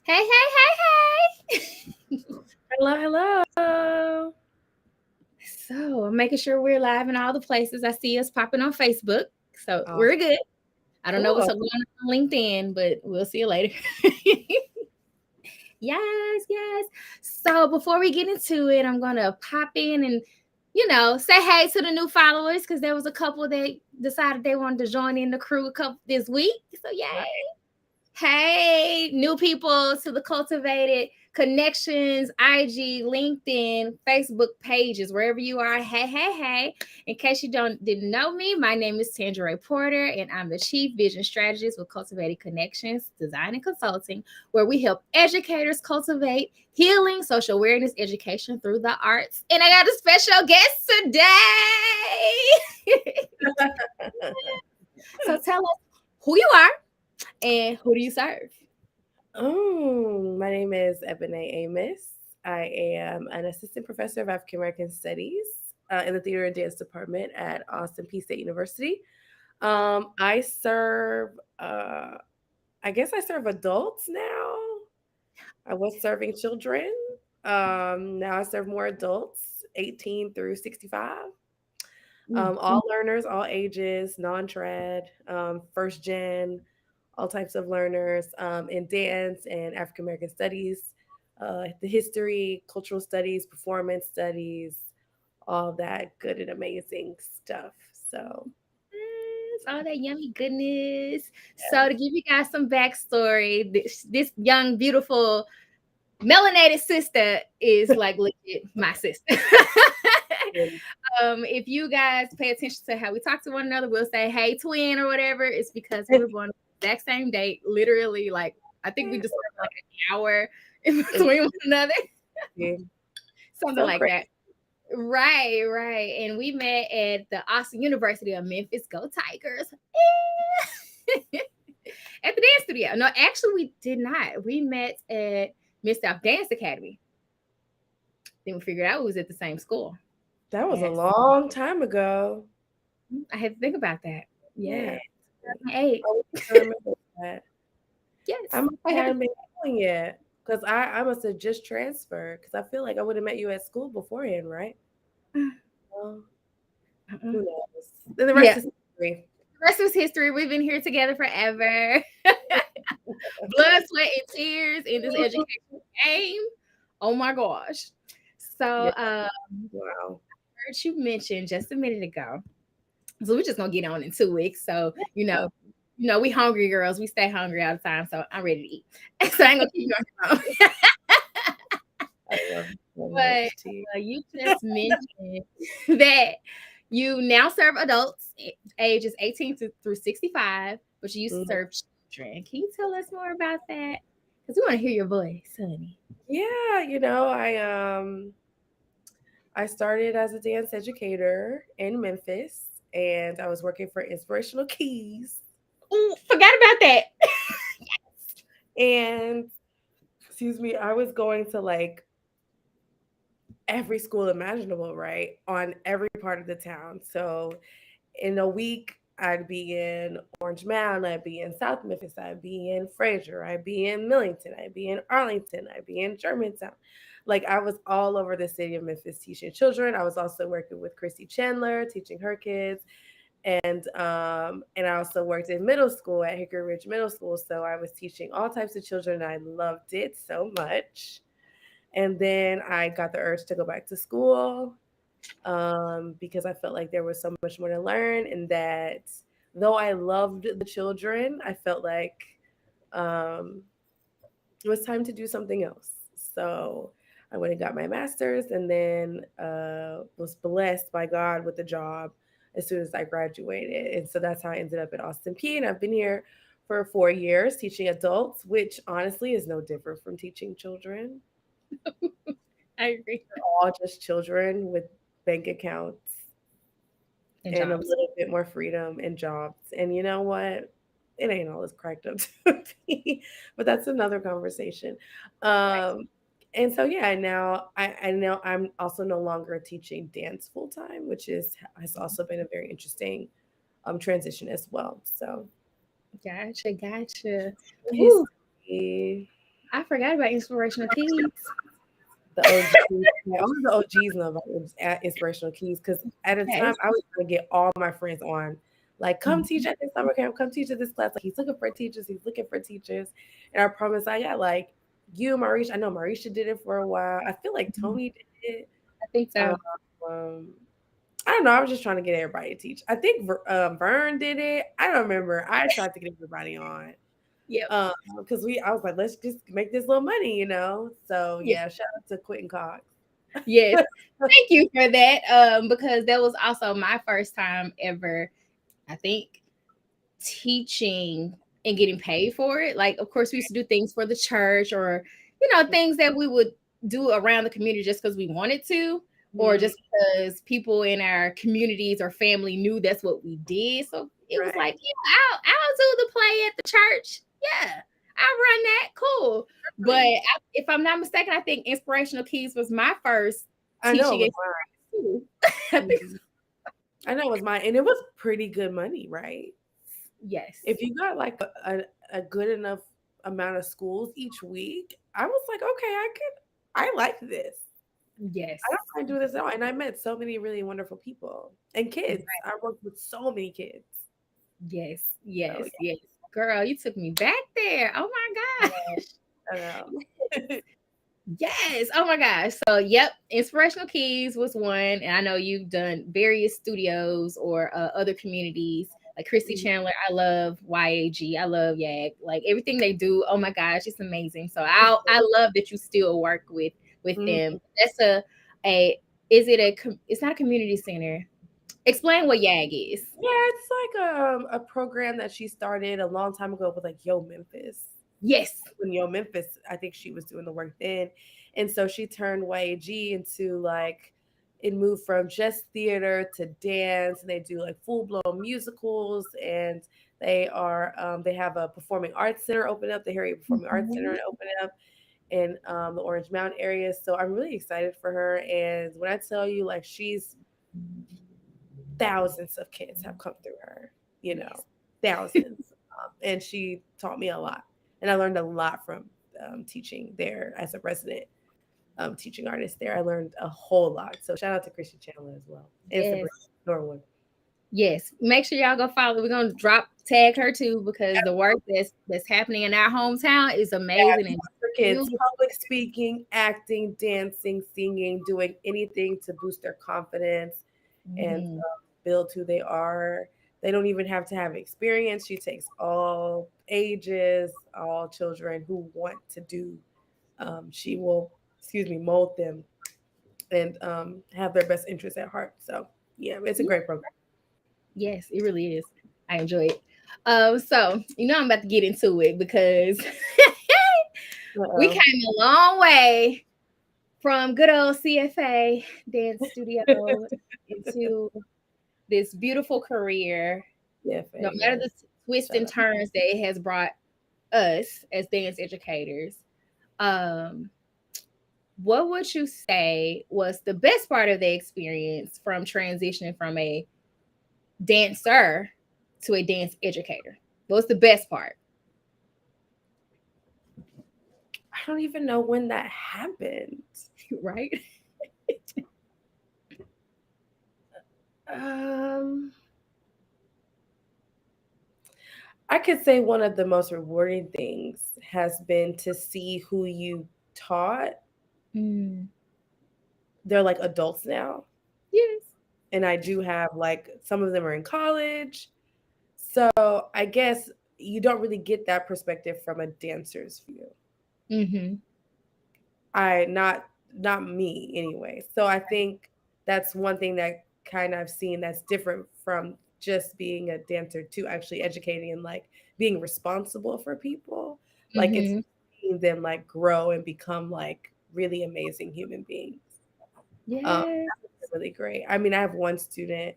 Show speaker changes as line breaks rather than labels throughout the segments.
Hey, hey, hey, hey.
Hello, hello.
So I'm making sure we're live in all the places. I see us popping on Facebook. So we're
Awesome.
good. I don't know what's
Cool.
going on LinkedIn, but we'll see you later. Yes, yes. So before we get into it, I'm gonna pop in and say hey to the new followers because there was a couple that decided they wanted to join in the crew a couple this week. So yay.
Right.
Hey, new people to the Cultivated Connections, IG, LinkedIn, Facebook pages, wherever you are. Hey, hey, hey. In case you didn't know me, my name is Tandra Porter, and I'm the Chief Vision Strategist with Cultivated Connections, Design and Consulting, where we help educators cultivate healing, social awareness, education through the arts. And I got a special guest today. So tell us who you are and who do you serve?
My name is Ebone Amos. I am an assistant professor of African American Studies in the Theater and Dance Department at Austin Peay State University. I serve, I guess I serve adults now. I was serving children. Now I serve more adults, 18 through 65.
Mm.
All learners, all ages, non-trad, first gen, all types of learners in dance and African American studies, the history, cultural studies, performance studies, all that good and amazing stuff. So,
Yes, all that yummy goodness. So
yes.
to give you guys some backstory, this young, beautiful, melanated sister is like legit my sister. If you guys pay attention to how we talk to one another, we'll say, "Hey, twin," or whatever. It's because we were born on the exact same date. Literally, like I think we just spent like an hour in between one another, something
So
like
crazy.
that. Right, right. And we met at the Austin University of Memphis. Go Tigers. At the dance studio. No, actually, we did not. We met at Miss South Dance Academy. Then we figured out we was at the same school.
That was a
Yes.
long time ago.
I had to think about that.
Yeah.
Yeah. 2008.
I remember that. I
Yes.
must
I had to
haven't been calling yet because I must have just transferred because I feel like I would have met you at school beforehand, right? Well,
uh-uh.
who knows? Then the rest
Yeah.
is history.
The rest was history. We've been here together forever. Blood, sweat, and tears in this education game. Oh my gosh. So
Yeah. Wow.
heard you mentioned just a minute ago. So we're just gonna get on in 2 weeks. So
Yeah.
we hungry girls. We stay hungry all the time. So I'm ready to eat. So I ain't gonna keep you on your phone.
I love you so
But
much, T.
you just mentioned that you now serve adults ages 18 through 65, but you used to
Mhm.
serve children. Can you tell us more about that? Because we want to hear your voice, honey.
Yeah, I started as a dance educator in Memphis and I was working for Inspirational Keys.
Ooh, forgot about that.
And excuse me, I was going to like every school imaginable, right? On every part of the town. So in a week, I'd be in Orange Mound, I'd be in South Memphis, I'd be in Fraser, I'd be in Millington, I'd be in Arlington, I'd be in Germantown. Like I was all over the city of Memphis teaching children. I was also working with Christy Chandler, teaching her kids. And I also worked in middle school at Hickory Ridge Middle School. So I was teaching all types of children. I loved it so much. And then I got the urge to go back to school because I felt like there was so much more to learn, and that though I loved the children, I felt like um, it was time to do something else. So I went and got my master's, and then was blessed by God with a job as soon as I graduated. And so that's how I ended up at Austin Peay. And I've been here for 4 years teaching adults, which honestly is no different from teaching children.
I agree.
All just children with bank accounts
And
and a
jobs.
little bit more freedom and jobs. And you know what? It ain't all as cracked up to be, but that's another conversation.
Right.
Um, and so yeah, now I know I'm also no longer teaching dance full time, which is has also been a very interesting transition as well. So
Gotcha, gotcha. Woo.
history.
I forgot about inspirational keys.
The OGs, yeah, only the OGs know about inspirational keys because at a time
Yes.
I was trying to get all my friends on, like, come teach
Mhm.
at this summer camp, come teach at this class. Like, he's looking for teachers, he's looking for teachers. And I promise I got like you, Marisha. I know Marisha did it for a while. I feel like
Mhm.
Tony did it.
I think
Um,
so.
um, I don't know. I was just trying to get everybody to teach. I think Vern did it. I don't remember. I tried to get everybody on.
Yep.
Because I was like, let's just make this little money, you know. So
Yeah.
yeah, shout out to Quentin Cox.
Yes. Thank you for that. Because that was also my first time ever, I think, teaching and getting paid for it. Like, of course, we used to do things for the church or, things that we would do around the community just because we wanted to, or
Mhm.
just because people in our communities or family knew that's what we did. So it was
Right.
like, yeah, I'll do the play at the church. Yeah, I'll run that. Cool. But
Really.
if I'm not mistaken, I think Inspirational Keys was my first
I know it
teaching
was
experience too. I
mine.
think
Mhm. I know it was mine, and it was pretty good money, right?
yes,
If you got like a good enough amount of schools each week, I was like, okay, I like this.
yes,
I don't mind doing this now. And I met so many really wonderful people and kids. I worked with so many kids.
yes,
So
yes, yes. Girl, you took me back there. Oh my
yeah,
gosh.
I know.
Yes. Oh my gosh. So, yep, Inspirational Keys was one. And I know you've done various studios or other communities like Christy
Mhm.
Chandler. I love YAG. I love YAG. Like everything they do. Oh my gosh, it's amazing. So, I love that you still work with
Mhm.
them. That's a is it it's not a community center. Explain what YAG is.
Yeah, it's like a program that she started a long time ago with like Yo Memphis.
Yes.
When Yo Memphis, I think she was doing the work then, and so she turned YAG into like it moved from just theater to dance, and they do like full blown musicals, and they have a performing arts center open up, the Harriet Performing Arts Center
Mhm.
open up in the Orange Mountain area. So I'm really excited for her, and when I tell you, like she's thousands of kids have come through her, you
Yes.
know, thousands. And she taught me a lot. And I learned a lot from teaching there as a resident teaching artist there. I learned a whole lot. So shout out to Christian Chandler as well and
Yes.
Sabrina Norwood.
Yes, make sure y'all go follow. We're gonna drop tag her too because the work that's happening in our hometown is
Yeah,
amazing and
for kids,
beautiful.
public speaking, acting, dancing, singing, doing anything to boost their confidence and
Mhm.
build who they are. They don't even have to have experience. She takes all ages, all children who want to do. She will, excuse me, mold them and have their best interests at heart. So yeah, it's a
Yeah,
great program.
yes, it really is. I enjoy it. So I'm about to get into it because we
Uh-oh.
came a long way from good old CFA dance studio into this beautiful career.
Yeah,
No
Faye,
matter
yes.
the twists
Shout
and
out.
turns that it has brought us as dance educators, um, what would you say was the best part of the experience from transitioning from a dancer to a dance educator? What's the best part?
I don't even know when that happened.
Right?
Um, I could say one of the most rewarding things has been to see who you taught.
Mm,
They're like adults now.
yes.
And I do have like some of them are in college. So I guess you don't really get that perspective from a dancer's view.
Mm-hmm.
I not me anyway. So I think that's one thing that kind of I've seen that's different from just being a dancer to actually educating and like being responsible for people. Like it's
Mm-hmm.
seeing them like grow and become like really amazing human beings.
Yes.
That's really great. I mean, I have one student,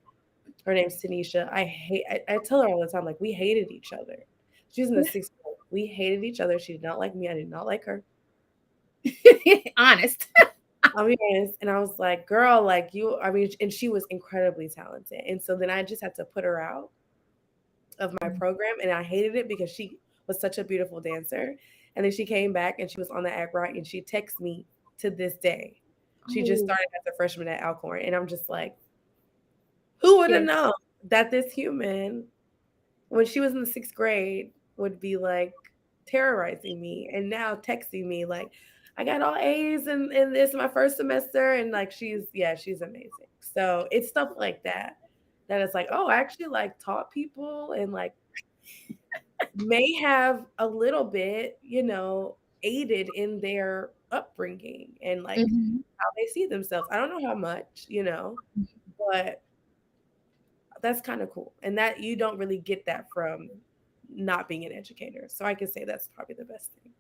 her name's Tanisha. I tell her all the time, like we hated each other. She was in the sixth grade. We hated each other. She did not like me. I did not like her.
Honest.
I'll be honest. And I was like, girl, like you, I mean, and she was incredibly talented. And so then I just had to put her out of my program. And I hated it because she was such a beautiful dancer. And then she came back and she was on the act right, and she texts me to this day. She just
Oh,
started as a freshman at Alcorn. And I'm just like, who would have
yeah.
known that this human, when she was in the sixth grade, would be like terrorizing me and now texting me like, I got all A's in this my first semester. And like, she's amazing. So it's stuff like that that it's like, oh, I actually like taught people and like may have a little bit, aided in their upbringing and like
Mhm.
how they see themselves. I don't know how much, but that's kind of cool. And that you don't really get that from not being an educator. So I can say that's probably the best thing.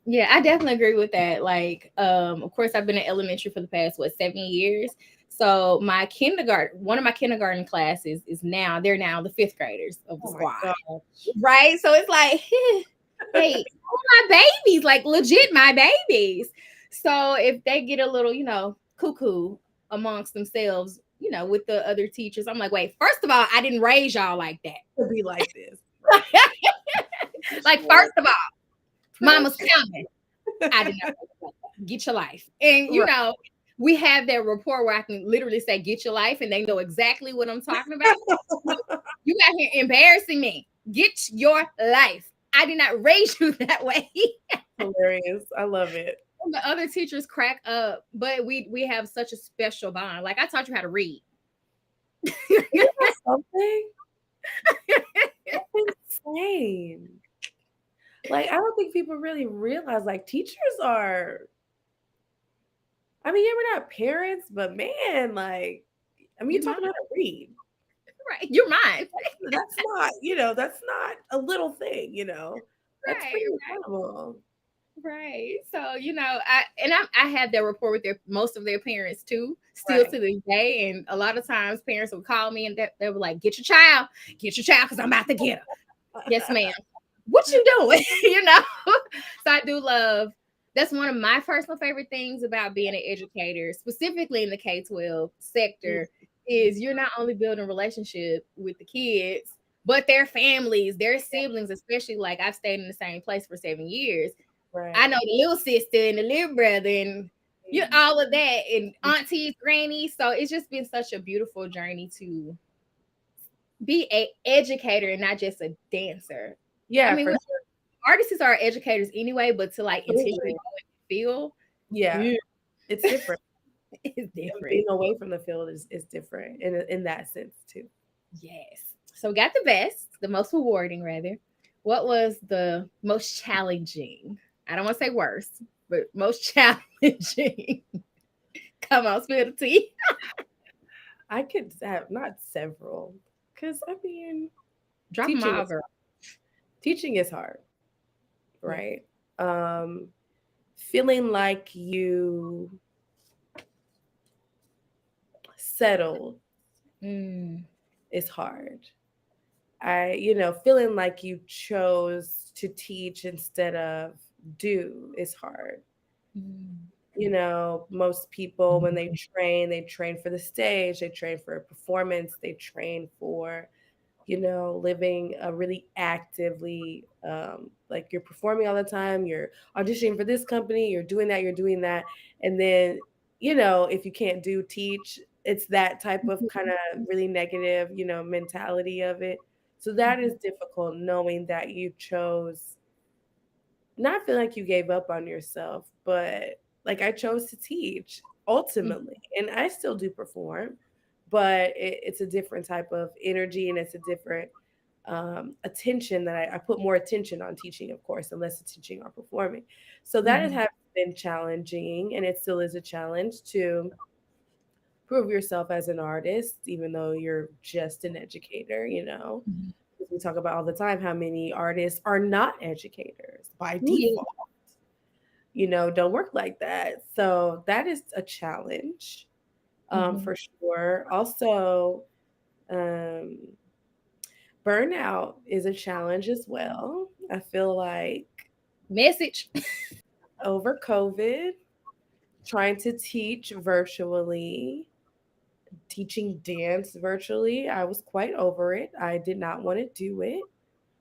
Yeah, I definitely agree with that. Like, of course, I've been in elementary for the past 7 years. So my kindergarten, one of my kindergarten classes is now they're now the fifth graders of the
Oh my
squad,
gosh.
right? So it's like, hey, all my babies, like legit my babies. So if they get a little, cuckoo amongst themselves, with the other teachers, I'm like, wait, first of all, I didn't raise y'all like that.
To be like this.
Like,
Sure.
first of all, mama's
Pressure.
coming. I did not get your life. And
Right.
we have that rapport where I can literally say, get your life, and they know exactly what I'm talking about. You got here embarrassing me. Get your life. I did not raise you that way.
Hilarious. I love it.
The other teachers crack up, but we have such a special bond. Like I taught you how to read.
Isn't that something? That's insane. Like, I don't think people really realize like teachers are, I mean, yeah, we're not parents, but man, like, I mean, you
You
taught
mine,
them how to read.
right? You're mine,
That's not, that's not a little thing. That's
right?
pretty incredible.
Right. So, I have that rapport with their most of their parents too, still
Right.
to this day. And a lot of times parents will call me and they were like, get your child, because I'm about to get her. Yes, ma'am. What you doing? So I do love that's one of my personal favorite things about being an educator, specifically in the K-12 sector, is you're not only building relationship with the kids, but their families, their siblings, especially like I've stayed in the same place for 7 years. I know
Right.
the little sister and the little brother and all of that and aunties, grannies. So it's just been such a beautiful journey to be a educator and not just a dancer. I
Yeah,
mean,
for
artists are educators anyway, but to like intentionally
sure.
go in the field,
Yeah,
yeah,
it's different.
it's
And
different.
being away from the field is different in that sense too.
Yes. So we got the best, the most rewarding rather. What was the most challenging? I don't want to say worst, but most challenging. Come on, spill the tea.
I could have not several, because I mean,
Drop them
teaching
all,
is
girl.
teaching is hard,
Yeah.
right? Um, Feeling like you settled
Mm,
is hard. Feeling like you chose to teach instead of do is hard.
mm,
Most people, when they train for the stage, they train for a performance, they train for, living a really actively, like you're performing all the time, you're auditioning for this company, you're doing that. And then, if you can't do teach, it's that type of kind of really negative, mentality of it. So that is difficult knowing that you chose, not feel like you gave up on yourself, but like I chose to teach
mm,
ultimately, and I still do perform, but it's a different type of energy and it's a different attention that I put more attention on teaching, of course, and less attention on performing. So that
mhm,
has been challenging, and it still is a challenge to prove yourself as an artist, even though you're just an educator.
mhm.
Because we talk about all the time how many artists are not educators by
Ooh, yeah.
default, don't work like that. So that is a challenge,
Mhm.
for sure. Also, um, burnout is a challenge as well. I feel like
Message.
over COVID, trying to teach virtually, teaching dance virtually, I was quite over it. I did not want to do it.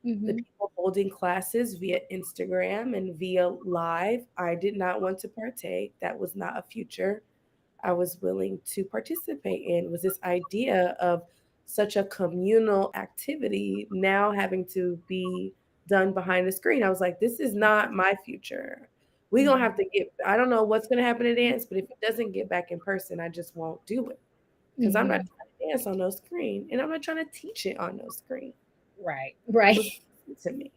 The
Mm-hmm.
people holding classes via Instagram and via live, I did not want to partake. That was not a future I was willing to participate in. Was this idea of such a communal activity now having to be done behind the screen. I was like, this is not my future. We're gonna have to get, I don't know what's gonna happen to dance, but if it doesn't get back in person, I just won't do it. Because I'm not
Mm-hmm.
trying to dance on no screen and I'm not trying to teach it on no screen.
Right.
It
Right.
was to me.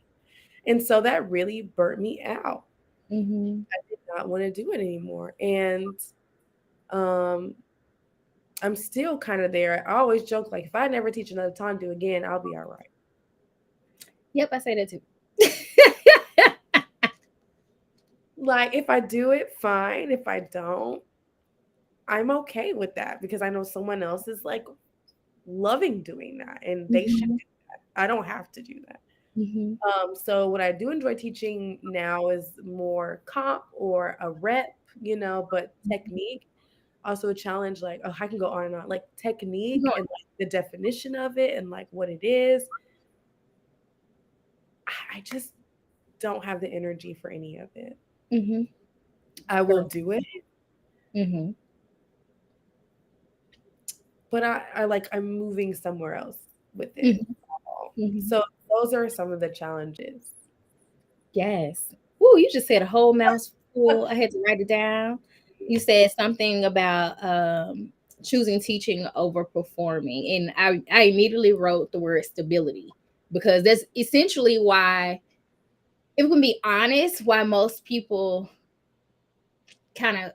And so that really burnt me out.
Mm-hmm.
I did not want to do it anymore. And um I'm still kind of there. I always joke like if I never teach another Tandu again, I'll be all right.
Yep, I say that too.
Like if I do it, fine. If I don't, I'm okay with that because I know someone else is like loving doing that and they should
Mm-hmm.
do that. I don't have to do that.
Mm-hmm.
So what I do enjoy teaching now is more comp or a rep, but technique. Also a challenge, like, oh, I can go on and on. Like technique and like the definition of it and like what it is. I just don't have the energy for any of it.
Mm-hmm.
I will do it,
Mm-hmm.
but I'm moving somewhere else with it.
Mm-hmm. Mm-hmm.
So those are some of the challenges.
Yes. Ooh, you just said a whole mouthful. I had to write it down. You said something about choosing teaching over performing, and I immediately wrote the word stability because that's essentially why, if we can be honest, why most people kind of,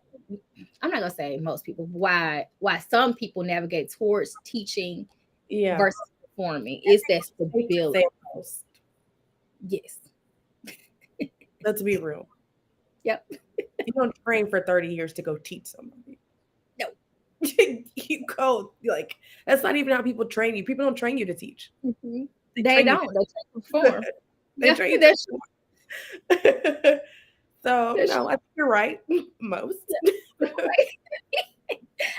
I'm not gonna say most people, why some people navigate towards teaching
Yeah,
versus performing is that
I hate to
stability.
say most.
Yes.
Let's be real.
Yep.
You don't train for 30 years to go teach somebody.
No.
You go like that's not even how people train you. People don't train you to teach.
Mhm.
They
They
train you.
don't. They can't perform.
They
Yeah,
train you.
that's
So
that's
no, I think you're right. Most.
right.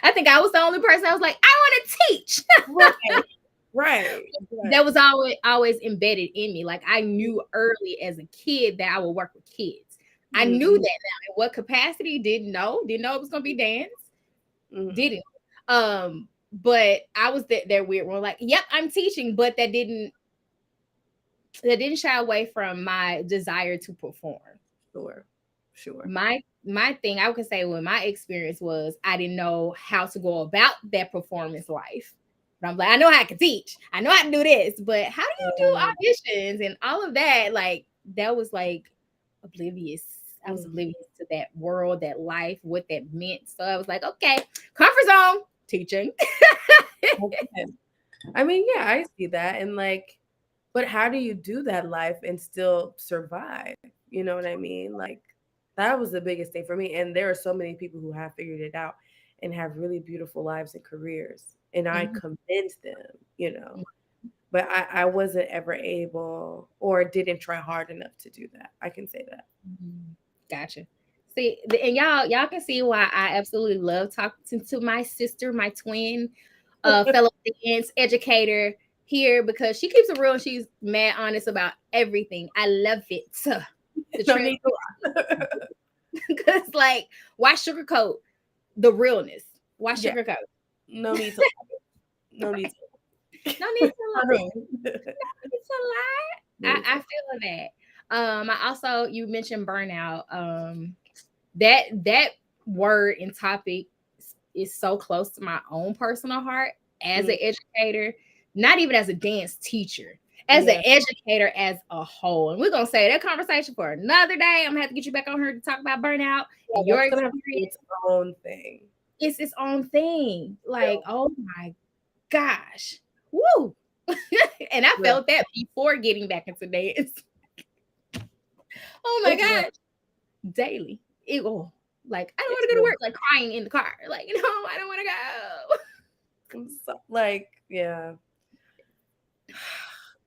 I think I was the only person I was like, I want to teach.
Right. Right.
That
Right.
was always embedded in me. Like I knew early as a kid that I would work with kids. I knew that
Mhm,
now. In what capacity? Didn't know it was gonna be dance.
mhm.
Didn't. But I was that weird one. Like, yep, I'm teaching, but that didn't shy away from my desire to perform.
Sure. Sure.
My thing I could say when my experience was I didn't know how to go about that performance life. But I'm like, I know how I can teach. I know how to do this, but how do you
Mm,
do auditions and all of that? Like that was like oblivious. I was
mm.
oblivious to that world, that life, what that meant. So I was like, okay, comfort zone, teaching.
Okay. I mean, yeah, I see that. And like, but how do you do that life and still survive? You know what I mean? Like, that was the biggest thing for me. And there are so many people who have figured it out and have really beautiful lives and careers. And I
Mhm.
commend them. But I wasn't ever able or didn't try hard enough to do that. I can say that.
Mhm. Gotcha. See, and y'all can see why I absolutely love talking to my sister, my twin, fellow dance educator here because she keeps it real and she's mad honest about everything. I love it. The
No need
transparency. Because like, why sugarcoat the realness? Why
yeah,
sugarcoat?
no need to no need
No need to
for
lie.
who?
No need to lie.
No need
I
to
feel that. I also you mentioned burnout. That word and topic is so close to my own personal heart as
mm,
an educator, not even as a dance teacher, as an
yeah.
educator as a whole. And we're gonna say that conversation for another day. I'm gonna have to get you back on here to talk about burnout
Yeah,
and your
that's gonna have to be
experience.
its own thing.
It's its own thing. Like,
Real,
oh my gosh. Woo. And I
real.
felt that before getting back into dance. Oh my
It's real.
gosh. Daily. Oh, like I don't want
It's
to go to
real.
work, like crying in the car. Like, no, I don't want to go.
Like, yeah.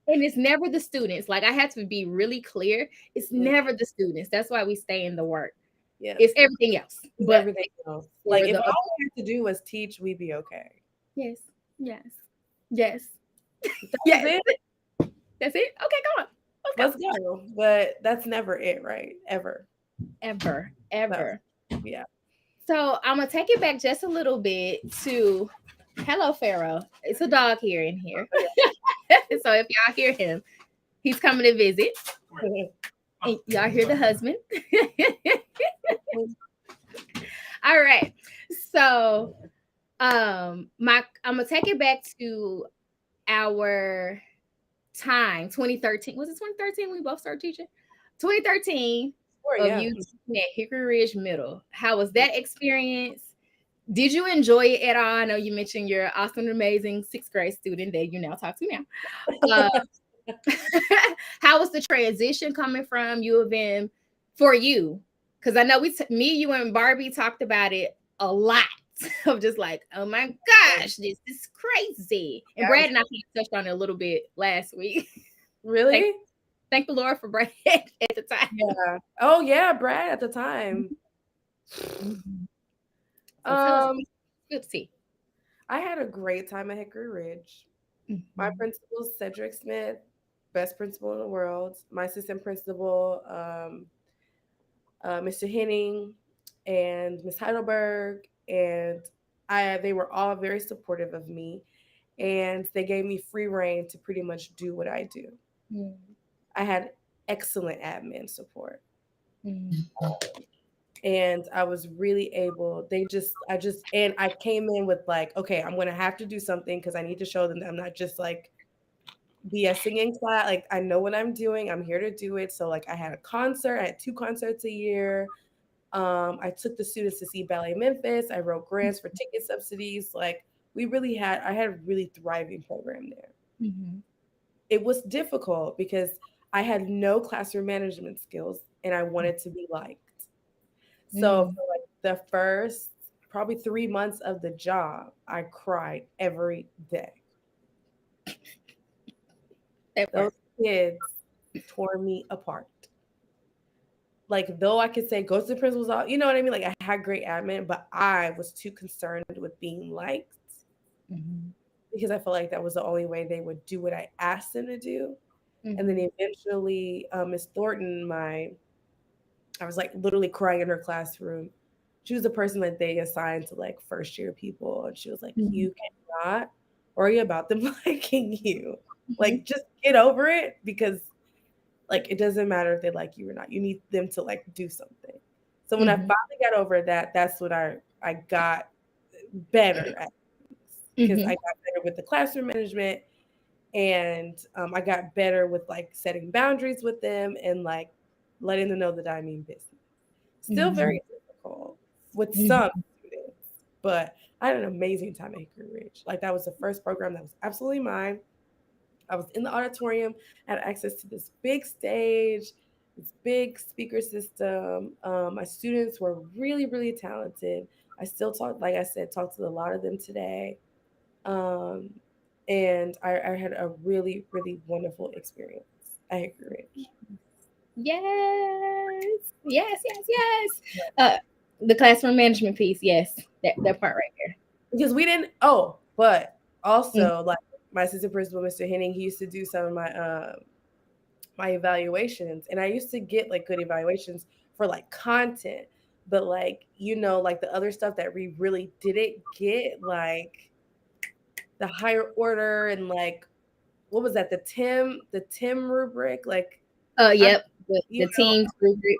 And it's never the students. Like I had to be really clear. It's
Mm,
never the students. That's why we stay in the work.
yes.
It's everything else.
It's
But
everything else. Like
for
if
the
all we had to do was teach, we'd be okay.
yes, yes, yes,
That was
yes.
it.
That's it. Okay, go on.
Let's go. But that's never it, right? Ever.
Ever,
No.
ever.
Yeah.
So I'm gonna take it back just a little bit to hello Pharaoh. It's a dog here in here. So if y'all hear him, he's coming to visit. And y'all hear the husband. All right. So I'm gonna take it back to our time 2013. Was it 2013 we both started teaching? 2013
Sure,
of
yeah.
you teaching at Hickory Ridge Middle. How was that experience? Did you enjoy it at all? I know you mentioned you're an awesome, amazing sixth grade student that you now talk to now. How was the transition coming from U of M for you? Because I know me, you, and Barbie talked about it a lot. Of just like, oh my gosh, this is crazy. And Brad and I touched on it a little bit last week.
Really?
Thank the Lord for Brad at the time.
Yeah. Oh yeah, Brad at the time.
Oopsie.
I had a great time at Hickory Ridge. My principal is Cedric Smith, best principal in the world. My assistant principal, Mr. Henning, and Miss Heidelberg, and they were all very supportive of me, and they gave me free reign to pretty much do what I do. I had excellent admin support. And I was really able, and I came in with like, okay, I'm going to have to do something because I need to show them that I'm not just like BSing in class. Like, I know what I'm doing. I'm here to do it. So like I had I had 2 concerts a year. I took the students to see Ballet Memphis. I wrote grants for ticket subsidies. Like I had a really thriving program there. It was difficult because I had no classroom management skills and I wanted to be liked. So for like the first probably 3 months of the job, I cried every day. Those kids tore me apart. Like, though I could say go to the principal's office, you know what I mean? Like, I had great admin, but I was too concerned with being liked because I felt like that was the only way they would do what I asked them to do. And then eventually, Miss Thornton, I was like literally crying in her classroom. She was the person that they assigned to like first year people. And she was like, you cannot worry about them liking you. Like, just get over it because like it doesn't matter if they like you or not. You need them to like do something. So when I finally got over that, that's when I got better at because I got better with the classroom management and I got better with like setting boundaries with them and like letting them know that I mean business. Still very difficult with some students, but I had an amazing time at Hickory Ridge. Like that was the first program that was absolutely mine. I was in the auditorium, had access to this big stage, this big speaker system. My students were really, really talented. I still talk, like I said, talked to a lot of them today. Um, and I had a really, really wonderful experience at Hickory Ridge.
Yes. The classroom management piece, yes, that part right there.
Because we didn't. But also like my assistant principal, Mr. Henning, he used to do some of my evaluations, and I used to get like good evaluations for like content, but like like the other stuff that we really didn't get, like the higher order and like what was that, the TIM rubric, like
Yep, the teams rubric.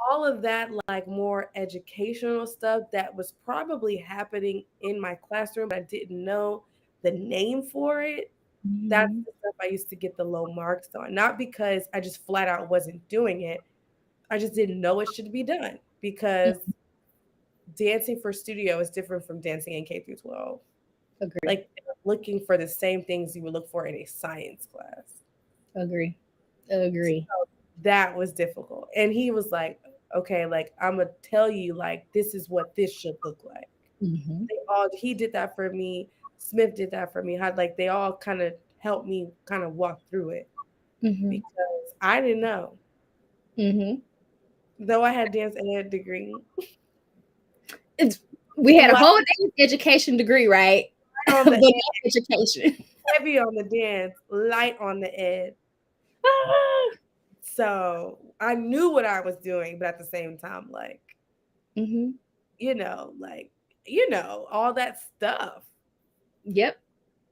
all of that, like more educational stuff that was probably happening in my classroom, but I didn't know the name for it. That's the stuff I used to get the low marks on. Not because I just flat out wasn't doing it. I just didn't know it should be done because dancing for studio is different from dancing in K through 12.
Agree.
Like looking for the same things you would look for in a science class.
Agree.
So that was difficult. And he was like, okay, like I'm gonna tell you, like this is what this should look like. He did that for me. Smith did that for me. Like they all kind of helped me kind of walk through it because I didn't know. Though I had dance ed degree,
we had a whole education degree, right?
On the
education,
heavy on the dance, light on the ed. So I knew what I was doing, but at the same time, like,
Mm-hmm.
like, all that stuff
Yep,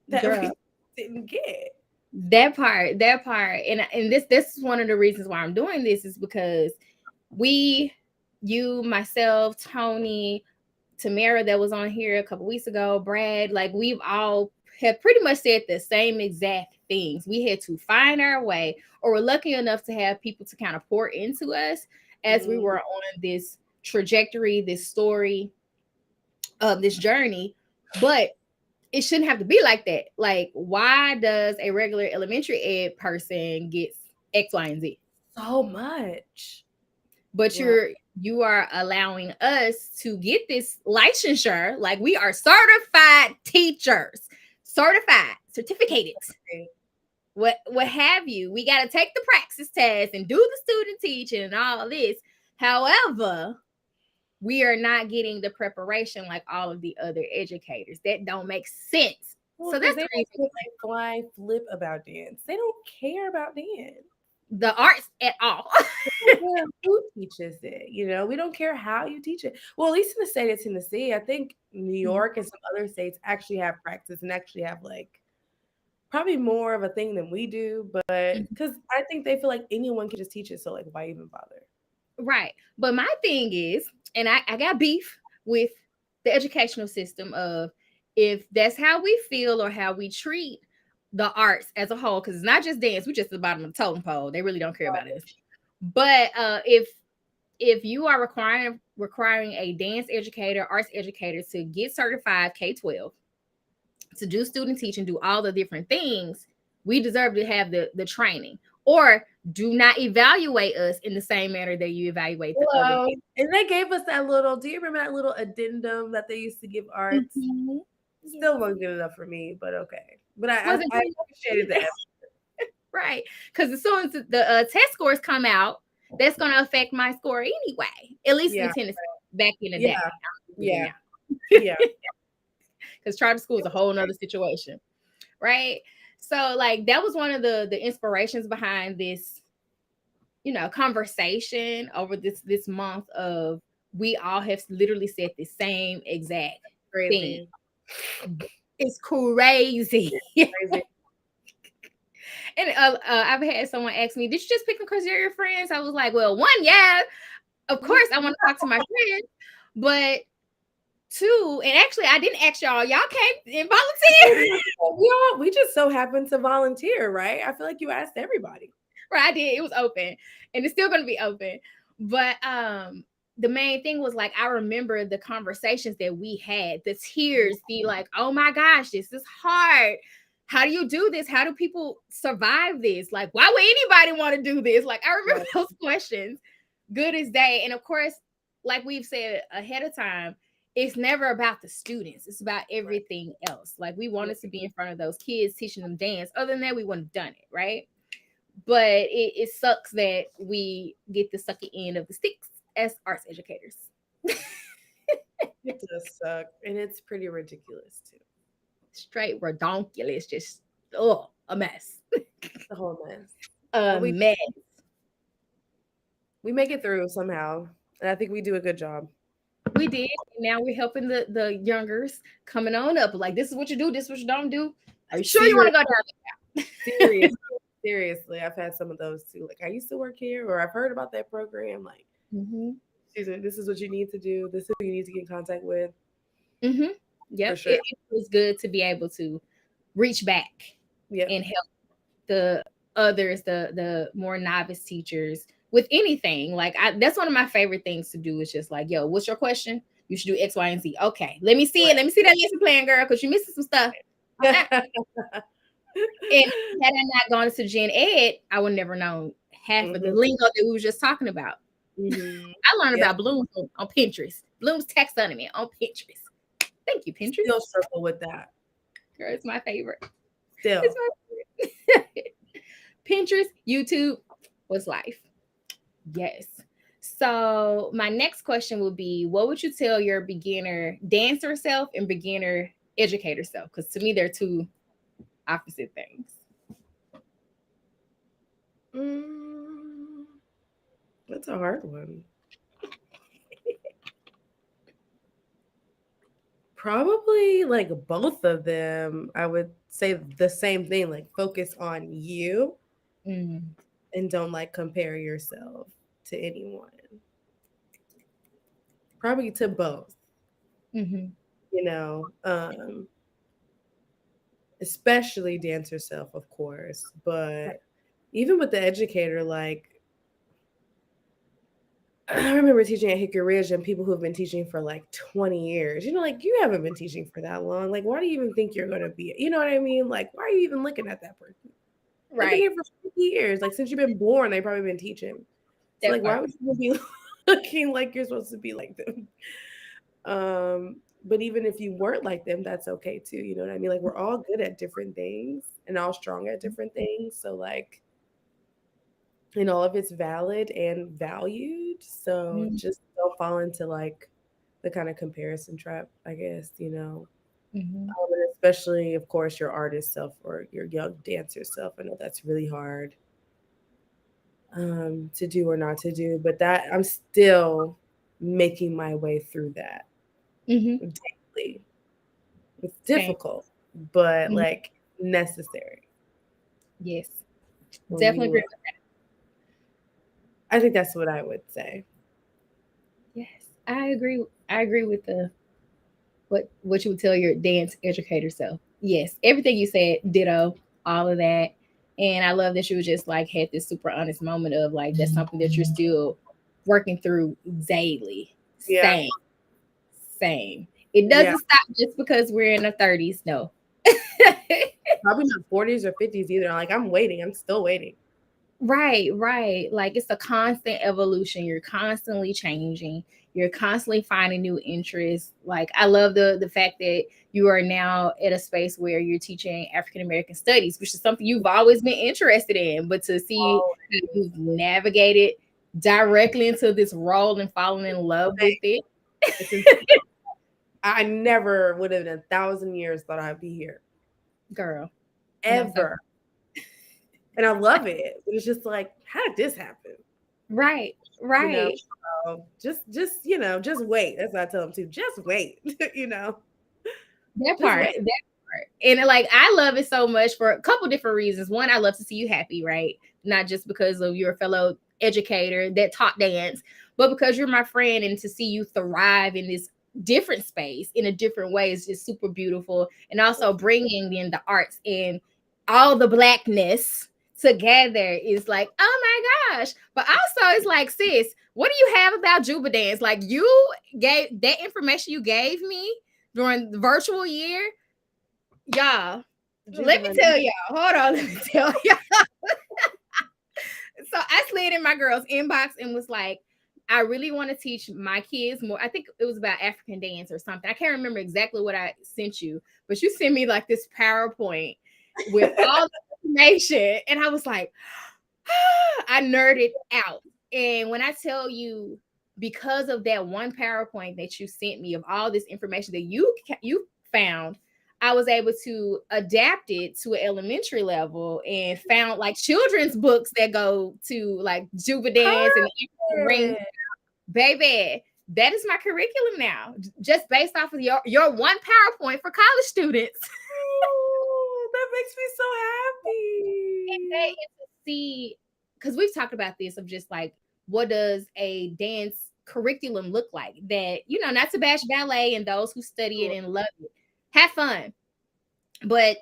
that we
girl.
didn't get.
That part, and this is one of the reasons why I'm doing this is because we, you, myself, Tony, Tamara that was on here a couple weeks ago, Brad, like we've all have pretty much said the same exact things. We had to find our way, or we're lucky enough to have people to kind of pour into us as we
Mm,
were on this trajectory, this story of this journey. But it shouldn't have to be like that. Like, why does a regular elementary ed person get X, Y, and Z?
so much.
But
Yeah.
you are allowing us to get this licensure. Like, we are certified teachers, certified, certificated, what have you. We got to take the praxis test and do the student teaching and all this. However, we are not getting the preparation like all of the other educators. That don't make sense.
Well,
So
because
that's
they
the
don't
reason.
give a flying flip about dance. They don't care about dance.
The arts at all.
They don't care who teaches it. We don't care how you teach it. Well, at least in the state of Tennessee, I think New York and some other states actually have practice and actually have like probably more of a thing than we do. But because I think they feel like anyone can just teach it, so like why even bother?
Right. But my thing is, and I got beef with the educational system of, if that's how we feel or how we treat the arts as a whole, because it's not just dance, we're just at the bottom of the totem pole. They really don't care about us. But if you are requiring a dance educator, arts educator to get certified K-12, to do student teaching, do all the different things, we deserve to have the training. Or do not evaluate us in the same manner that you evaluate the other.
Hello. And they gave us that little, do you remember that little addendum that they used to give arts?
Mm-hmm.
Still
Yes.
wasn't good enough for me, but okay. But I,
Wasn't
I
good
appreciated
enough.
that.
Right. Because as soon as the test scores come out, that's going to affect my score anyway, at least in
Yeah.
Tennessee back in the day.
Yeah. Yeah.
Now.
Yeah.
Because charter school is a whole nother situation. Right. So like that was one of the inspirations behind this, conversation over this month of, we all have literally said the same exact thing.
Crazy.
It's crazy.
Crazy.
And I've had someone ask me, "Did you just pick them because you're your friends?" I was like, "Well, one, yeah, of course I want to talk to my friends, but two, and actually I didn't ask y'all. Y'all came and volunteered."
We just so happened to volunteer, right? I feel like you asked everybody.
Right, I did. It was open, and it's still going to be open. But the main thing was like, I remember the conversations that we had, the tears, the like, oh my gosh, this is hard. How do you do this? How do people survive this? Like, why would anybody want to do this? Like, I remember those questions, good as day. And of course, like we've said ahead of time, it's never about the students. It's about everything else. Like, we wanted to be in front of those kids, teaching them dance. Other than that, we wouldn't have done it, right? But it sucks that we get the sucky end of the sticks as arts educators.
It does suck, and it's pretty ridiculous too.
Straight redonkulous, just a mess.
The whole mess.
A
But
mess.
we make it through somehow, and I think we do a good job.
We did. Now we're helping the youngers coming on up. Like, this is what you do, this is what you don't do. Are you sure you want to go down there?
Seriously, I've had some of those too. Like, I used to work here, or I've heard about that program. Like,
Mm-hmm.
Susan, this is what you need to do. This is who you need to get in contact with.
Mm-hmm. Yep.
For sure.
It was good to be able to reach back
Yeah.
and help the others, the more novice teachers with anything. Like, that's one of my favorite things to do, is just like, yo, what's your question? You should do X, Y, and Z. Okay, let me see it. Let me see that lesson plan, girl, because you're missing some stuff. And had I not gone to Gen Ed, I would never know half of the lingo that we were just talking about.
Mm-hmm.
I learned about blooms on Pinterest. Bloom's taxonomy on Pinterest. Thank you, Pinterest.
Still struggle with that.
Girl, it's my favorite.
Still.
It's my favorite. Pinterest, YouTube, what's life? Yes. So my next question would be, what would you tell your beginner dancer self and beginner educator self? Because to me, they're two opposite things.
Mm, that's a hard one. Probably like both of them. I would say the same thing, like focus on you
Mm,
and don't like compare yourself to anyone. Probably to both,
mm-hmm.
you know. Especially dancer self, of course, but even with the educator, like I remember teaching at Hickory Ridge and people who've been teaching for like 20 years. You know, like you haven't been teaching for that long. Like, why do you even think you're going to be, you know what I mean? Like, why are you even looking at that person? They've been
Right.
here for 50 years. Like, since you've been born, they've probably been teaching. So,
That
like, why
part.
would you be looking like you're supposed to be like them? But even if you weren't like them, that's okay too. You know what I mean? Like, we're all good at different things and all strong at different things. So, like, and all of it's valid and valued. So
Mm-hmm.
just don't fall into like the kind of comparison trap, I guess, you know.
Mm-hmm.
And especially, of course, your artist self or your young dancer self. I know that's really hard to do or not to do, but that I'm still making my way through that
Mm-hmm.
daily. It's
Same.
difficult, but
Mhm.
like necessary
Yes.
when
Definitely
you,
agree with that.
I think that's what I would say.
Yes. I agree. I agree with the what you would tell your dance educator self. Yes. Everything you said, ditto, all of that. And I love that you just like had this super honest moment of like that's something that you're still working through daily.
Yeah.
Same. Same. It
Yeah.
doesn't stop just because we're in the 30s. No.
Probably not 40s or 50s either. Like I'm waiting. I'm still waiting.
Right, right. Like it's a constant evolution. You're constantly changing. You're constantly finding new interests. Like I love the fact that you are now at a space where you're teaching African American studies, which is something you've always been interested in. But to see
Oh,
how you've navigated directly into this role and fallen in love with it,
it's insane. I never would have in 1,000 years thought I'd be here
girl. And I'm so
ever, and I love it. But it's just like, how did this happen?
right,
You know,
right.
just you know, just wait. That's what I tell them too. Just wait. you know,
That
just
part,
wait.
that part. And like I love it so much for a couple different reasons. One, I love to see you happy, right? Not just because of your fellow educator that taught dance, but because you're my friend and to see you thrive in this different space in a different way is just super beautiful. And also bringing in the arts and all the blackness together is like, oh my gosh. But also it's like, sis, what do you have about Juba Dance? Like you gave that information you gave me during the virtual year, y'all. Let me
Jubilant.
tell y'all. Hold on, let me tell y'all. So I slid in my girl's inbox and was like, I really want to teach my kids more. I think it was about African dance or something. I can't remember exactly what I sent you, but you sent me like this PowerPoint with all the information. And I was like, I nerded out. And when I tell you, because of that one PowerPoint that you sent me of all this information that you found, I was able to adapt it to an elementary level and found like children's books that go to like Juba Dance and the Ring.
Perfect.
Baby, that is my curriculum now, just based off of your one PowerPoint for college students.
Oh, that makes me so
They
happy.
get to see, because we've talked about this of just like what does a dance curriculum look like, that not to bash ballet and those who study it and love it, have fun, but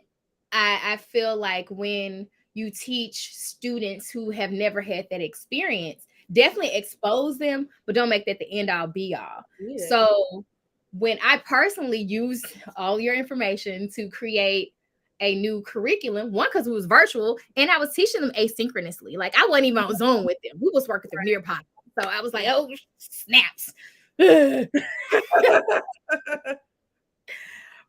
I feel like when you teach students who have never had that experience, definitely expose them, but don't make that the end all be all.
Yeah.
So when I personally used all your information to create a new curriculum, one, because it was virtual and I was teaching them asynchronously. Like I wasn't even on Zoom with them. We was working through Nearpod. So I was like, oh snaps.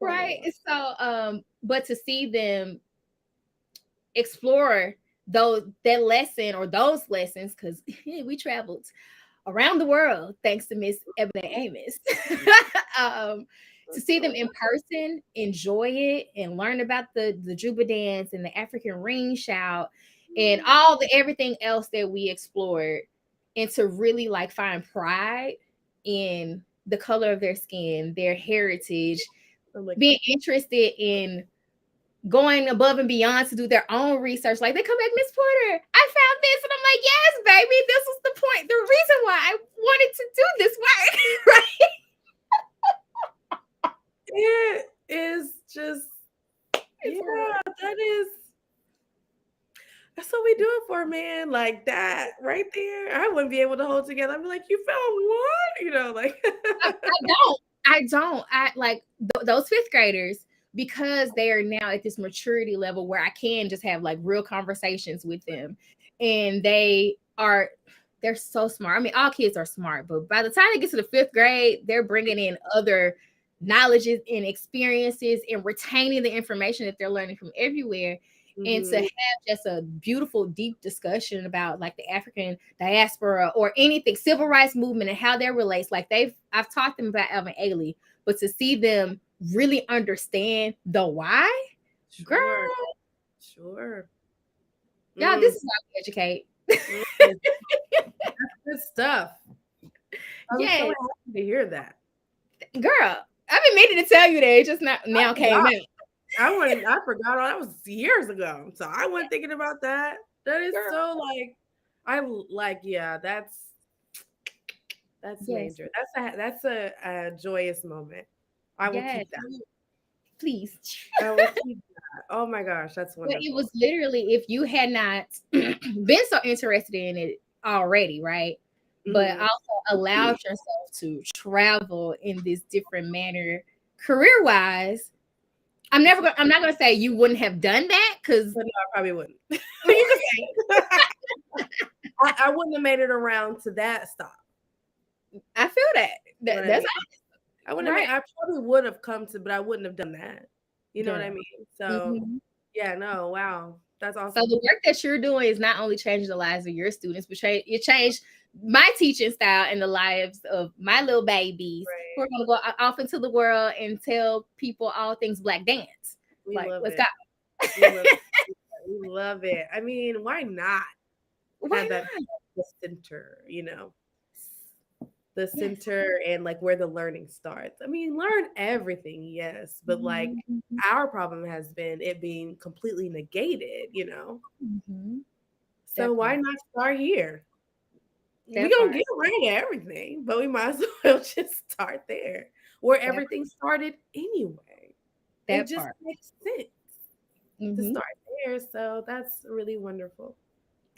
Right.
Oh,
So but to see them explore that lesson or those lessons, because we traveled around the world thanks to Miss Ebone Amos. um, to see them in person, enjoy it, and learn about the Juba dance and the African ring shout, and all the everything else that we explored, and to really like find pride in the color of their skin, their heritage,
I'm like,
being interested in going above and beyond to do their own research. Like they come back, Miss Porter, I found this, and I'm like, yes, baby, this was the point, the reason why I wanted to do this work, right?
it is just,
It's
yeah,
wild.
that is, that's what we do it for, man. Like that right there. I wouldn't be able to hold together. I'd be like, you found what? Like,
I don't. I like those fifth graders, because they are now at this maturity level where I can just have like real conversations with them, and they're so smart. I mean, all kids are smart, but by the time they get to the fifth grade, they're bringing in other knowledges and experiences and retaining the information that they're learning from everywhere. And to
mhm,
have just a beautiful, deep discussion about like the African diaspora or anything, civil rights movement and how that relates. Like I've taught them about Alvin Ailey, but to see them really understand the why, girl,
sure, sure.
y'all,
Mm,
this is how we educate.
mm, that's good stuff. I'm so
Yes,
happy to hear that.
girl, I've been meaning to tell you that. It just not
I
now came
forgot.
out.
I forgot all that was years ago. So I wasn't thinking about that. That is
Girl,
so like, like, yeah, that's
yes,
major. That's a joyous moment. I will
yes,
keep that.
please.
I will keep that. Oh my gosh, that's
But it
wonderful.
was literally, if you had not been so interested in it already, right? But
Mhm.
also allowed yourself to travel in this different manner career wise. I'm not gonna say you wouldn't have done that, because
But no, I probably wouldn't. You can say I wouldn't have made it around to that stop.
I feel that.
You know what I
That's
mean? I wouldn't have
right,
made I probably would have come to, but I wouldn't have done that. You know what I
girl.
mean? So
Mhm.
yeah, no, wow. That's
So
awesome.
the work that you're doing is not only changing the lives of your students, but it changed my teaching style and the lives of my little babies who are
Right.
going to go off into the world and tell people all things Black dance.
We
Like,
love
let's
it.
go.
We love it. We love it. I mean, why not
Why
have that be
not?
the center, the
Yes.
center and like where the learning starts. I mean, learn everything, yes, but like
Mhm, mhm,
our problem has been it being completely negated.
mhm.
So
That
why
part.
not start here? We
That
gonna
part.
get right at everything, but we might as well just start there where
That
everything started anyway. It
that
just
part.
makes sense to
Mhm.
start there. So that's really wonderful.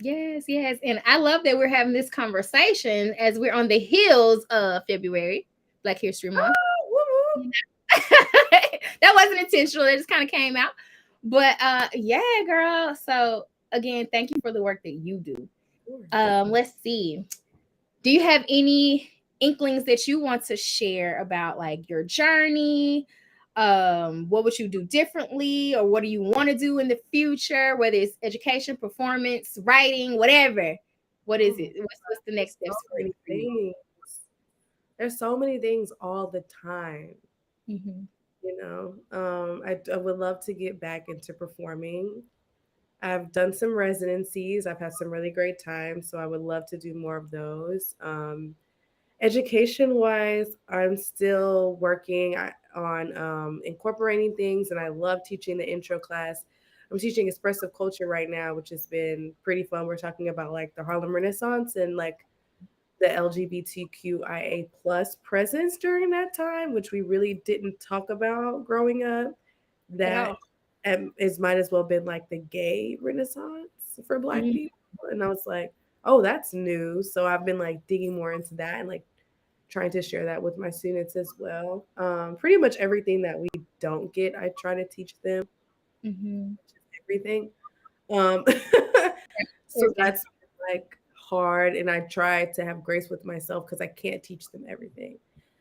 Yes, yes. And I love that we're having this conversation as we're on the heels of February, Black History Month.
Oh, woo
That wasn't intentional. It just kind of came out. But yeah, girl. So again, thank you for the work that you do.
woo. Of course.
Let's see. Do you have any inklings that you want to share about like your journey? What would you do differently, or what do you want to do in the future? Whether it's education, performance, writing, whatever. What is
Oh,
it? What's the
there's
next
so
steps for
many
you?
things. There's so many things all the time.
Mm-hmm.
I would love to get back into performing. I've done some residencies. I've had some really great times, so I would love to do more of those. Education wise, I'm still working on incorporating things, and I love teaching the intro class. I'm teaching expressive culture right now, which has been pretty fun. We're talking about like the Harlem Renaissance and like the LGBTQIA plus presence during that time, which we really didn't talk about growing up.
At
That
all.
is might as well been like the gay renaissance for Black
Mm-hmm.
people. And I was like, oh, that's new. So I've been like digging more into that and like trying to share that with my students as well. Pretty much everything that we don't get, I try to teach them
Mm-hmm.
everything. Um, so
Everything.
that's like hard, and I try to have grace with myself because I can't teach them everything.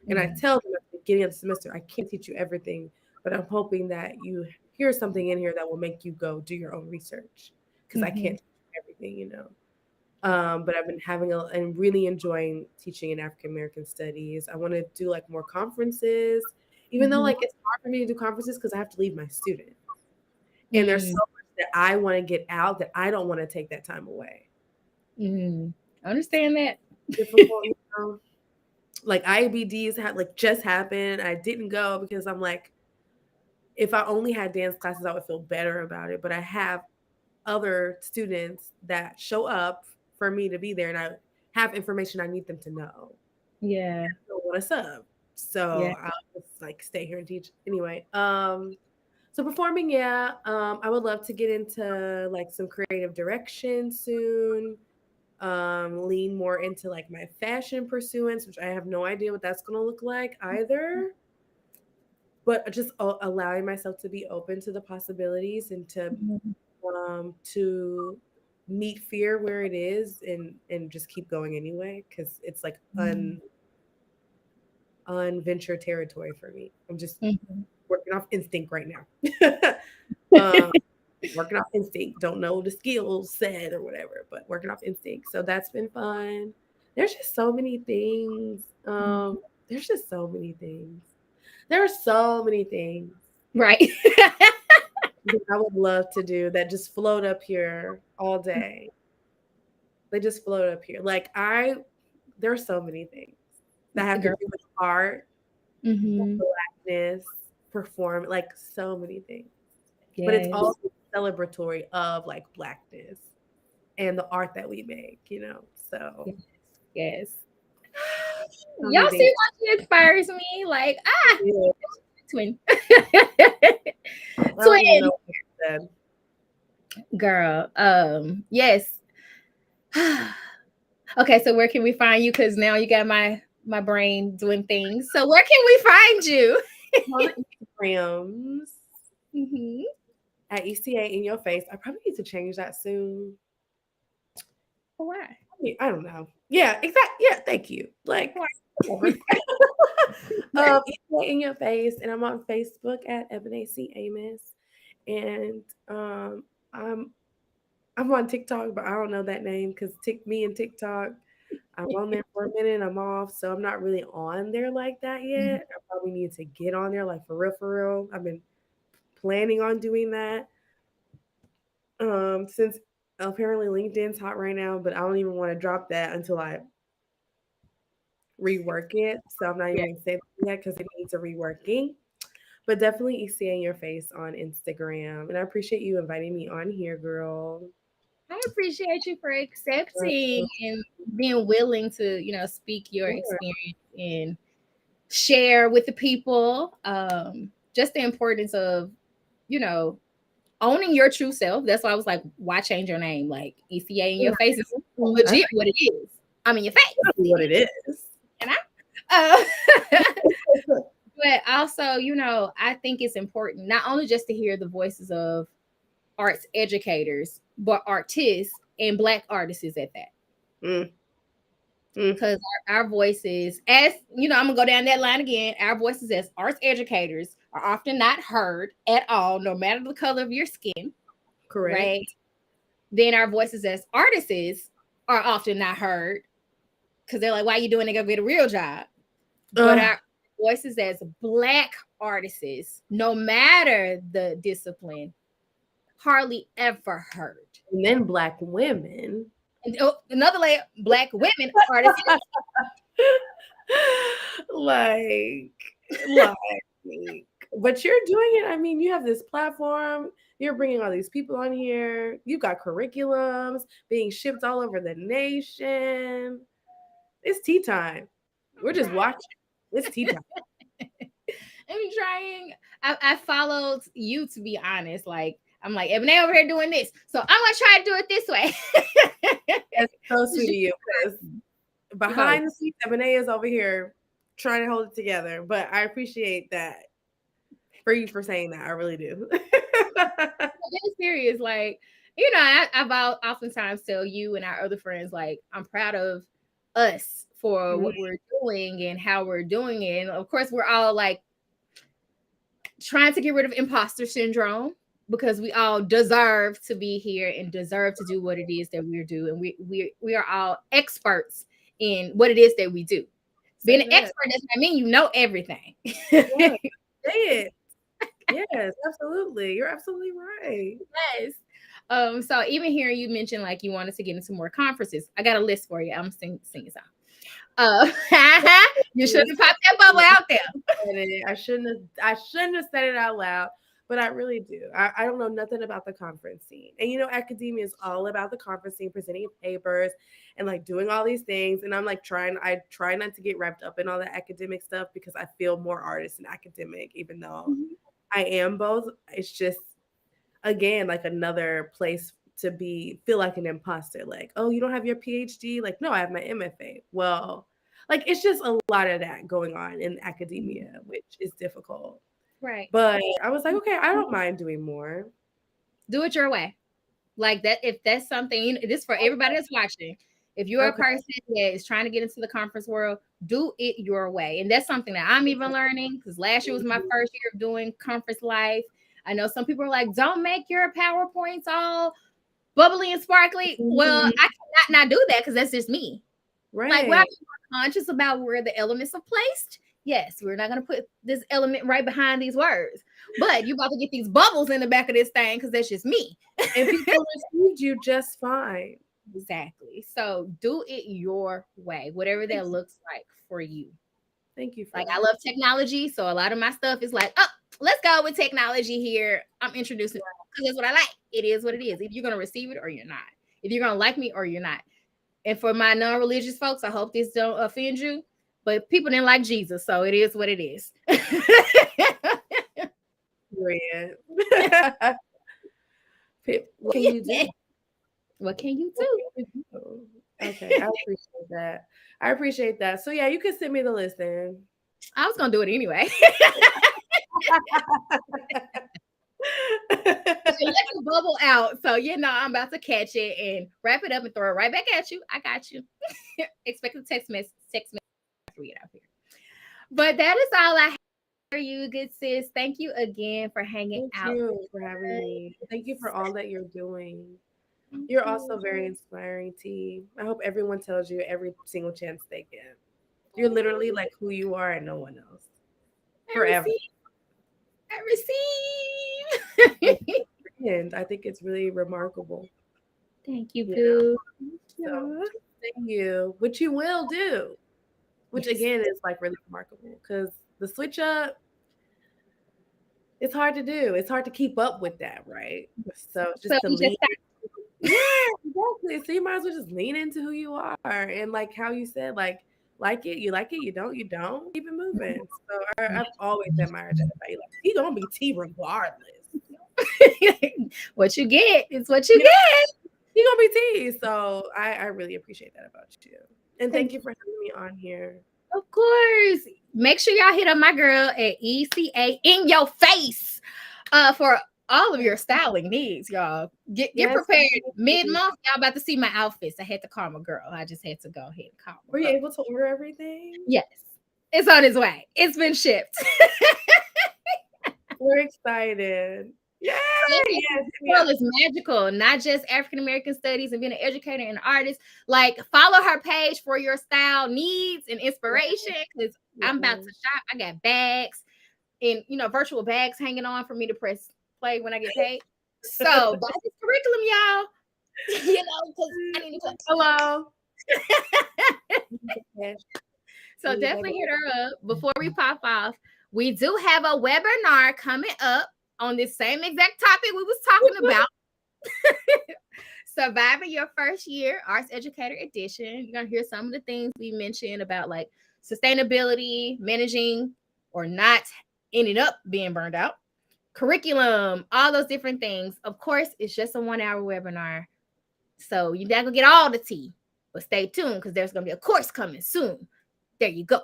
And I
Mm-hmm.
tell them at the beginning of the semester, I can't teach you everything, but I'm hoping that you hear something in here that will make you go do your own research because I
Mm-hmm.
can't teach you everything. But I've been having and really enjoying teaching in African American studies. I want to do like more conferences, even though
Mm-hmm.
like it's hard for me to do conferences because I have to leave my students. And there's so
Mm-hmm.
much that I want to get out, that I don't want to take that time away.
Mm, understand that.
Difficult, you know? Like IBDs had like just happened. I didn't go because I'm like, if I only had dance classes, I would feel better about it. But I have other students that show up for me to be there, and I have information I need them to know.
Yeah.
So what's up?
Yeah.
So I'll just like stay here and teach anyway. So performing, yeah. I would love to get into like some creative direction soon. Lean more into like my fashion pursuance, which I have no idea what that's gonna look like either. But just allowing myself to be open to the possibilities and
Mhm.
to meet fear where it is and just keep going anyway because it's like unventured territory for me. I'm just
Mhm.
working off instinct right now. um, Working off instinct. Don't know the skills set or whatever, but working off instinct. So that's been fun. There's just so many things. There's just so many things. There are so many things
Right.
that I would love to do that just float up here all day. They just float up here. There are so many things that have to
Girl.
do with art,
Hmm.
blackness, perform, like so many things. But it's
Yes.
all celebratory of like blackness and the art that we make, you know. So
Yes. Yes.
so
Y'all
many things.
see why she inspires me? Like,
Yeah,
twin.
I don't even
Twin.
know what I said.
Girl. Yes. Okay, so where can we find you? Because now you got my brain doing things. So where can we find you?
I'm on the Instagrams
Hmm.
at ECA in your face. I probably need to change that soon.
Why?
I don't know. Yeah, exactly. Yeah, thank you. Like
Why?
whatever. ECA in your face, and I'm on Facebook at Ebone Amos, and I'm I'm on TikTok, but I don't know that name because me and TikTok, I'm on there for a minute, I'm off, so I'm not really on there like that yet. I probably need to get on there, like for real, for real. I've been planning on doing that. Since apparently LinkedIn's hot right now, but I don't even want to drop that until I rework it. So I'm not even
Yeah.
gonna say that yet because it needs a reworking. But definitely ECA in your face on Instagram. And I appreciate you inviting me on here, girl.
I appreciate you for accepting
Uh,
and being willing to, speak your
sure.
experience and share with the people. Just the importance of, you know, owning your true self. That's why I was like, why change your name? Like ECA in your face is
That's
legit what it is. I mean, your face,
exactly what it is.
you know? Uh, but also, I think it's important not only just to hear the voices of arts educators, but artists and Black artists at that.
Mm, mm,
Because our voices, as I'm gonna go down that line again. Our voices as arts educators are often not heard at all, no matter the color of your skin,
correct.
right? Then our voices as artists are often not heard because they're like, "Why are you doing it? Go get a real job." But
Uh,
our voices as Black artists, no matter the discipline, hardly ever heard.
and then black women.
And another layer, Black women artists.
like, like, but you're doing it. I mean, you have this platform. You're bringing all these people on here. You've got curriculums being shipped all over the nation. It's tea time. We're just watching. It's tea time.
I'm trying. I followed you, to be honest. Like, I'm like, Ebony over here doing this, so I'm gonna try to do it this way.
That's so sweet of you. Because
You hold.
behind the scenes, Ebony is over here trying to hold it together. But I appreciate that for you for saying that. I really do.
It's serious. Like, I've oftentimes tell you and our other friends, like, I'm proud of us for
Mhm.
what we're doing and how we're doing it. And of course, we're all like trying to get rid of imposter syndrome because we all deserve to be here and deserve to do what it is that we're doing. We are all experts in what it is that we do. Being
Say
an
that.
expert doesn't mean you know everything.
Yeah. Say it. Yes, absolutely. You're absolutely right.
Yes. So even here, you mentioned like you wanted to get into more conferences. I got a list for you. I'm singing it out. You shouldn't have popped that bubble out there.
I shouldn't have said it out loud, but I really do. I don't know nothing about the conference scene. And academia is all about the conference scene, presenting papers and like doing all these things. And I try not to get wrapped up in all the academic stuff because I feel more artist and academic, even though
Mhm.
I am both. It's just again like another place to feel like an imposter. Like, oh, you don't have your PhD? Like, no, I have my MFA. Well, like it's just a lot of that going on in academia, which is difficult.
Right.
But I was like, okay, I don't mind doing more.
Do it your way. Like that, if that's something, this for everybody that's watching. If you're a
Okay.
person that is trying to get into the conference world, do it your way. And that's something that I'm even learning because last year was my first year of doing conference life. I know some people are like, don't make your PowerPoints all bubbly and sparkly. Well,
Mhm.
I cannot not do that because that's just me. Like, we have
Right.
to be more conscious about where the elements are placed. Yes, we're not going to put this element right behind these words, but you about to get these bubbles in the back of this thing because that's just me.
And people received you just fine.
Exactly. So do it your way, whatever that looks like for you.
Thank you for
Like, I
that.
love technology, so a lot of my stuff is like, oh, let's go with technology here. I'm introducing because that's what I like. It is what it is. If you're gonna receive it or you're not. If you're gonna like me or you're not. And for my non-religious folks, I hope this don't offend you. But people didn't like Jesus, so it is what it is.
Period. What can you do?
What can you
What
do?
can you do? Okay, I appreciate that. I appreciate that. So yeah, you can send me the list then.
I was gonna do it anyway. You let the bubble out. So I'm about to catch it and wrap it up and throw it right back at you. I got you. Expect a text message after we get out here. But that is all I have for you, good sis. Thank you again for hanging
Thank
out
you for
with
having me. Thank you for
us.
all that you're doing.
Thank
You're also
you.
very inspiring, T. I hope everyone tells you every single chance they get. You're literally like who you are and no one else.
I
Forever.
receive. I
Like,
receive.
and I think it's really remarkable.
Thank you,
You know.
boo.
So
Yeah.
keep saying you, which you will do, which
Yes.
again is like really remarkable because the switch up, it's hard to do. It's hard to keep up with that, right? So
So
just to
we just
lean. Yeah, exactly. So you might as well just lean into who you are and like how you said, like it, you don't, keep it moving. So I've always admired that about you. Like he gonna be T regardless.
what you get is what you
You know,
get.
he gonna be T. So I really appreciate that about you. And thank
Thank
you for having me on here.
Of course. Make sure y'all hit up my girl at ECA in your face for all of your styling needs, y'all. Get
Yes.
prepared. Mid-month, y'all about to see my outfits. I had to call my girl. I just had to go ahead and call my
Were you
girl.
able to order everything?
Yes. It's on its way. It's been shipped.
We're excited. Yay! Yes.
This girl is magical, not just African American studies and being an educator and an artist. Like, follow her page for your style needs and inspiration because I'm about to shop. I got bags and virtual bags hanging on for me to press play when I get paid. So buy this curriculum, y'all. Because I need to.
Hello. Yes.
So definitely hit her up before we pop off. We do have a webinar coming up on this same exact topic we was talking about. Surviving your first year, Arts Educator Edition. You're gonna hear some of the things we mentioned about like sustainability, managing or not ending up being burned out, curriculum, all those different things. Of course, it's just a 1 hour webinar. So you're not gonna get all the tea, but stay tuned because there's gonna be a course coming soon. There you go.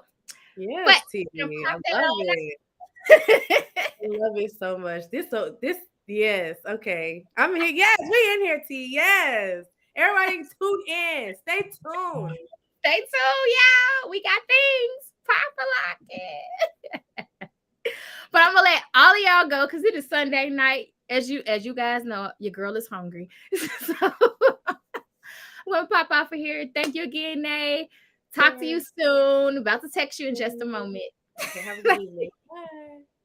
Yes,
But
T.
you know,
I
pop that
love
on.
it. I love it so much. This yes, okay. I'm here. Yes, we in here, T. Yes. Everybody tune in. Stay tuned.
Stay tuned, y'all. We got things. Pop a lock. But I'm gonna let all of y'all go because it is Sunday night. As you guys know, your girl is hungry. So I'm gonna pop off of here. Thank you again, Nay. Talk to you soon. About to text you in just a moment.
Okay, have a good evening. Bye.